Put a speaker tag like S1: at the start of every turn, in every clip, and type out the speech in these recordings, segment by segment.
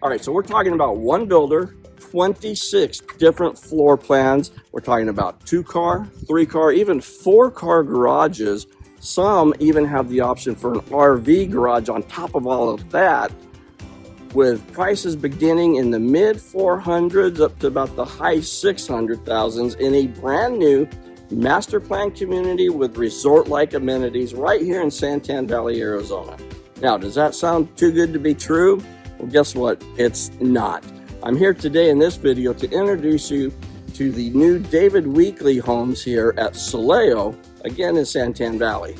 S1: All right, so we're talking about one builder, 26 different floor plans. We're talking about 2-car, 3-car, even 4-car garages. Some even have the option for an RV garage on top of all of that, with prices beginning in the mid 400s up to about the high 600,000s in a brand new master plan community with resort-like amenities right here in Santan Valley, Arizona. Now, does that sound too good to be true? Well, guess what? It's not. I'm here today in this video to introduce you to the new David Weekley Homes here at Soleo, again in Santan Valley.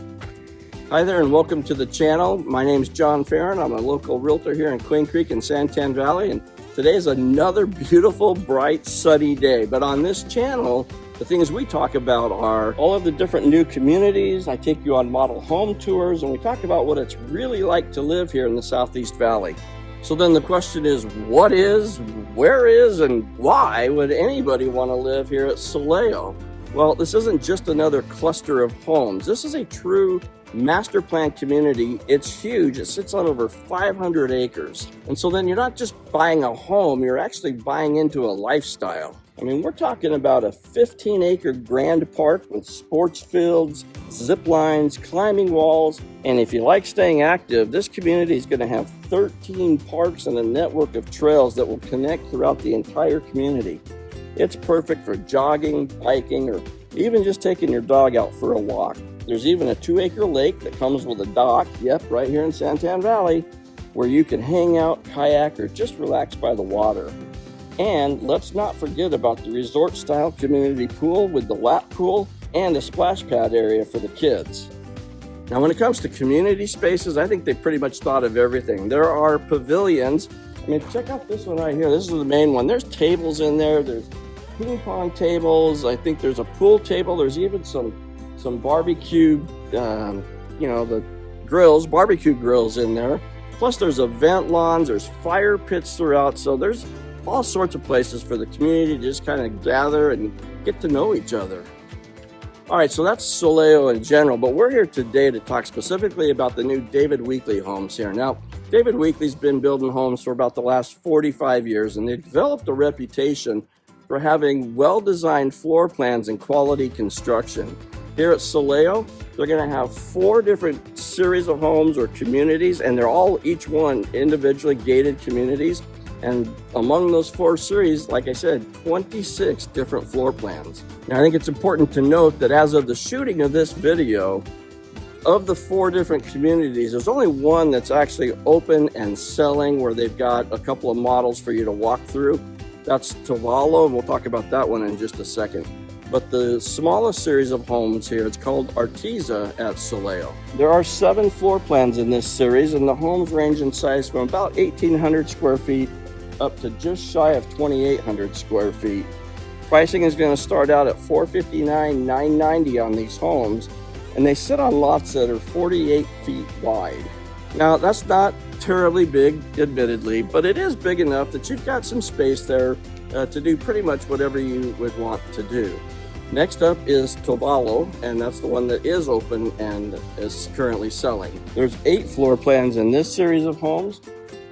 S1: Hi there and welcome to the channel. My name is John Ferrin. I'm a local realtor here in Queen Creek in Santan Valley, and today is another beautiful, bright, sunny day. But on this channel, the things we talk about are all of the different new communities. I take you on model home tours, and we talk about what it's really like to live here in the Southeast Valley. So then the question is, what is, where is, and why would anybody want to live here at Soleo? Well, this isn't just another cluster of homes. This is a true master plan community. It's huge. It sits on over 500 acres. And so then you're not just buying a home, you're actually buying into a lifestyle. I mean, we're talking about a 15-acre grand park with sports fields, zip lines, climbing walls. And if you like staying active, this community is going to have 13 parks and a network of trails that will connect throughout the entire community. It's perfect for jogging, biking, or even just taking your dog out for a walk. There's even a 2-acre lake that comes with a dock, yep, right here in Santan Valley, where you can hang out, kayak, or just relax by the water. And let's not forget about the resort-style community pool with the lap pool and a splash pad area for the kids. Now, when it comes to community spaces, I think they pretty much thought of everything. There are pavilions. I mean, check out this one right here. This is the main one. There's tables in there. There's ping pong tables. I think there's a pool table. There's even some barbecue, the grills, barbecue grills in there. Plus there's event lawns, there's fire pits throughout. So there's all sorts of places for the community to just kind of gather and get to know each other. All right, so that's Soleo in general, but we're here today to talk specifically about the new David Weekley Homes here. Now, David Weekley's been building homes for about the last 45 years, and they've developed a reputation for having well-designed floor plans and quality construction. Here at Soleo, they're going to have 4 different series of homes or communities, and they're all each one individually gated communities. And among those 4 series, like I said, 26 different floor plans. Now, I think it's important to note that as of the shooting of this video, of the 4 different communities, there's only one that's actually open and selling, where they've got a couple of models for you to walk through. That's Tuvalu, and we'll talk about that one in just a second. But the smallest series of homes here, it's called Arteza at Soleo. There are 7 floor plans in this series, and the homes range in size from about 1,800 square feet up to just shy of 2,800 square feet. Pricing is going to start out at $459,990 on these homes, and they sit on lots that are 48 feet wide. Now, that's not terribly big, admittedly, but it is big enough that you've got some space there to do pretty much whatever you would want to do. Next up is Tuvalu, and that's the one that is open and is currently selling. There's 8 floor plans in this series of homes,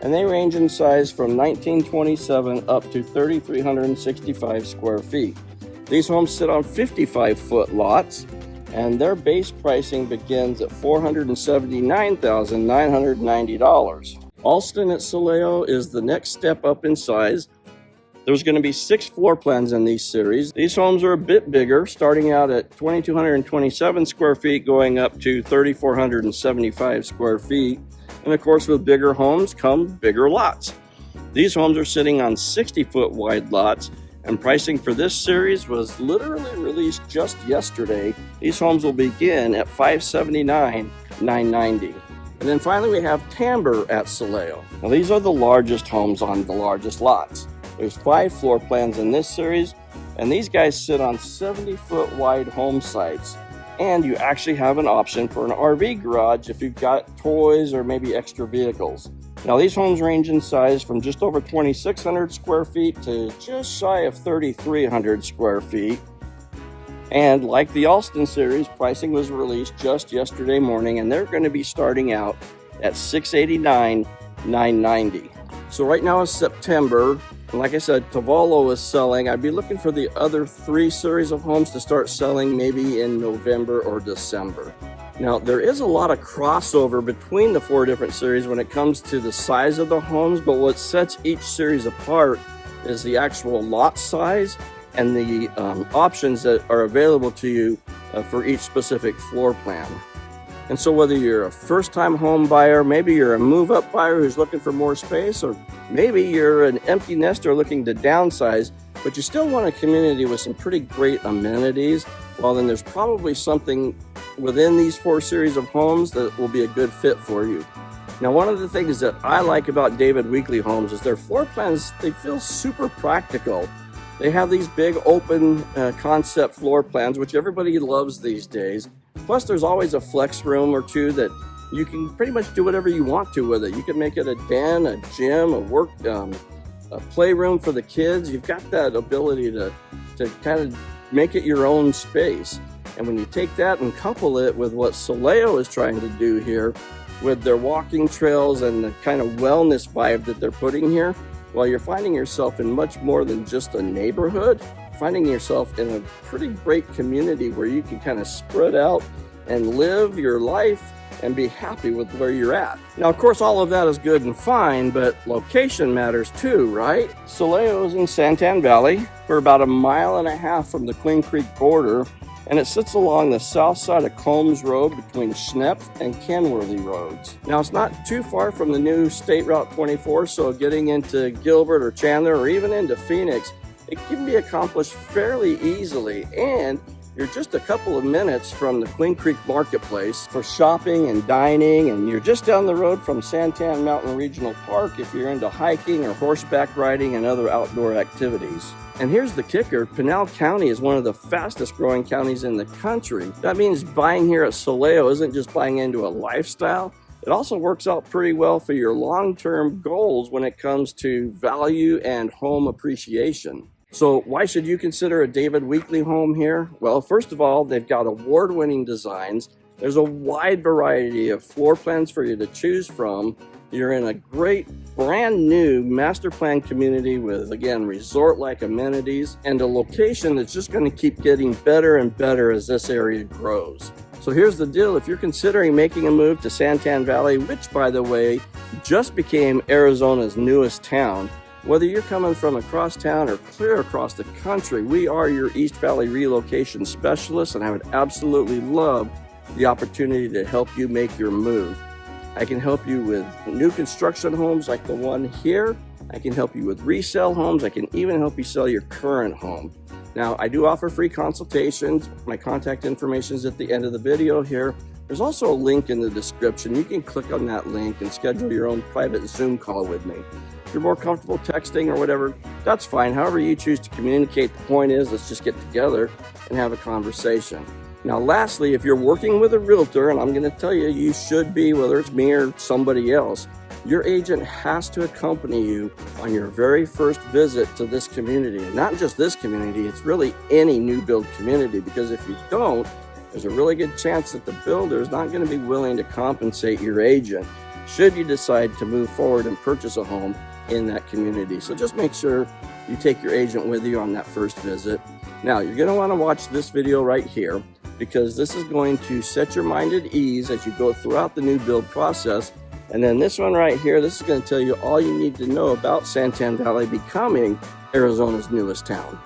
S1: and they range in size from 1927 up to 3,365 square feet. These homes sit on 55-foot lots, and their base pricing begins at $479,990. Alston at Soleo is the next step up in size. There's going to be 6 floor plans in these series. These homes are a bit bigger, starting out at 2,227 square feet, going up to 3,475 square feet. And of course, with bigger homes come bigger lots. These homes are sitting on 60-foot wide lots, and pricing for this series was literally released just yesterday. These homes will begin at $579,990. And then finally, we have Timber at Soleo. Now, these are the largest homes on the largest lots. There's 5 floor plans in this series, and these guys sit on 70-foot wide home sites. And you actually have an option for an RV garage if you've got toys or maybe extra vehicles. Now, these homes range in size from just over 2,600 square feet to just shy of 3,300 square feet. And like the Alston series, pricing was released just yesterday morning, and they're going to be starting out at $689,990. So right now is September, and like I said, Tavallo is selling. I'd be looking for the other 3 series of homes to start selling maybe in November or December. Now, there is a lot of crossover between the 4 different series when it comes to the size of the homes, but what sets each series apart is the actual lot size and the options that are available to you for each specific floor plan. And so whether you're a first-time home buyer, maybe you're a move-up buyer who's looking for more space, or maybe you're an empty nester looking to downsize, but you still want a community with some pretty great amenities, well, then there's probably something within these 4 series of homes that will be a good fit for you. Now, one of the things that I like about David Weekley Homes is their floor plans, they feel super practical. They have these big open concept floor plans, which everybody loves these days. Plus, there's always a flex room or 2 that you can pretty much do whatever you want to with it. You can make it a den, a gym, a playroom for the kids. You've got that ability to kind of make it your own space. And when you take that and couple it with what Soleo is trying to do here with their walking trails and the kind of wellness vibe that they're putting here, well, you're finding yourself in much more than just a neighborhood, finding yourself in a pretty great community where you can kind of spread out and live your life and be happy with where you're at. Now, of course, all of that is good and fine, but location matters too, right? Soleo is in Santan Valley. We're about 1.5 miles from the Queen Creek border, and it sits along the south side of Combs Road between Schnepp and Kenworthy roads. Now, it's not too far from the new State Route 24, so getting into Gilbert or Chandler or even into Phoenix, it can be accomplished fairly easily, and you're just a couple of minutes from the Queen Creek Marketplace for shopping and dining, and you're just down the road from Santan Mountain Regional Park if you're into hiking or horseback riding and other outdoor activities. And here's the kicker, Pinal County is one of the fastest growing counties in the country. That means buying here at Soleo isn't just buying into a lifestyle, it also works out pretty well for your long-term goals when it comes to value and home appreciation. So why should you consider a David Weekley home here? Well, first of all, they've got award-winning designs. There's a wide variety of floor plans for you to choose from. You're in a great brand new master plan community with, again, resort-like amenities and a location that's just going to keep getting better and better as this area grows. So here's the deal. If you're considering making a move to Santan Valley, which, by the way, just became Arizona's newest town, whether you're coming from across town or clear across the country, we are your East Valley relocation specialists, and I would absolutely love the opportunity to help you make your move. I can help you with new construction homes like the one here. I can help you with resale homes. I can even help you sell your current home. Now, I do offer free consultations. My contact information is at the end of the video here. There's also a link in the description. You can click on that link and schedule your own private Zoom call with me. If you're more comfortable texting or whatever, that's fine. However you choose to communicate, the point is, let's just get together and have a conversation. Now, lastly, if you're working with a realtor, and I'm going to tell you, you should be, whether it's me or somebody else, your agent has to accompany you on your very first visit to this community. And not just this community, it's really any new build community, because if you don't, there's a really good chance that the builder is not going to be willing to compensate your agent should you decide to move forward and purchase a home in that community. So just make sure you take your agent with you on that first visit. Now, you're going to want to watch this video right here, because this is going to set your mind at ease as you go throughout the new build process. And then this one right here, this is going to tell you all you need to know about Santan Valley becoming Arizona's newest town.